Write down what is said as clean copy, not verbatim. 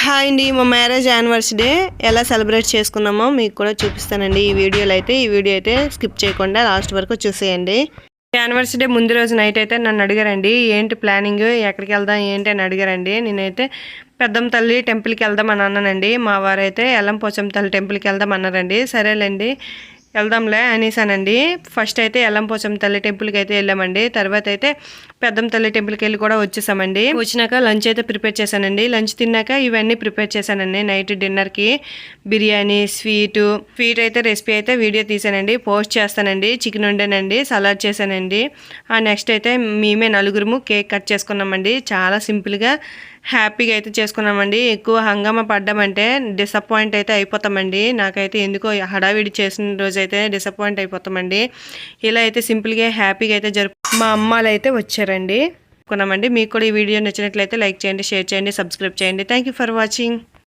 Hi అండి, మా marriage anniversary ఎలా సెలబ్రేట్ చేసుకున్నామో మీకు కూడా చూపిస్తానండి ఈ వీడియో అయితే స్కిప్ చేయకుండా లాస్ట్ వరకు చూసేయండి. యానివర్సరీ ముందు రోజు నైట్ అయితే నన్ను అడిగారండి, ఏంటి ప్లానింగ్, ఎక్కడికి వెళ్దాం ఏంటి అని అడిగారండి. నేనైతే పెద్దమ్మ తల్లి టెంపుల్కి వెళ్దాం అని అన్నానండి. మా వారైతే ఎల్లంపోచమ్మ తల్లి టెంపుల్కి వెళ్దాం అన్నారండి. సరేలేండి వెళ్దాంలే అనేసానండి. ఫస్ట్ అయితే ఎల్లంపోచమ్మ తల్లి టెంపుల్కి అయితే వెళ్ళామండి. తర్వాత అయితే పెద్దమ్మ తల్లి టెంపుల్కి వెళ్ళి కూడా వచ్చేసామండి. వచ్చినాక లంచ్ అయితే ప్రిపేర్ చేశానండి. లంచ్ తిన్నాక ఇవన్నీ ప్రిపేర్ చేశానండి. నైట్ డిన్నర్కి బిర్యానీ, స్వీట్ అయితే రెసిపీ అయితే వీడియో తీసానండి, పోస్ట్ చేస్తానండి. చికెన్ వండానండి, సలాడ్ చేశానండి. నెక్స్ట్ అయితే మేమే నలుగురము కేక్ కట్ చేసుకున్నామండి. చాలా సింపుల్గా హ్యాపీగా అయితే చేసుకున్నామండి. ఎక్కువ హంగామా పడ్డామంటే డిసప్పాయింట్ అయితే అయిపోతామండి. నాకైతే ఎందుకో హడావిడి చేసిన రోజు అయితే డిసప్పాయింట్ అయిపోతామండి. ఇలా అయితే సింపుల్గా హ్యాపీగా అయితే మా అమ్మాలు అయితే వచ్చారండి. అనుకున్నామండి. మీకు కూడా ఈ వీడియో నచ్చినట్లయితే లైక్ చేయండి, షేర్ చేయండి, సబ్స్క్రైబ్ చేయండి. Thank you for watching.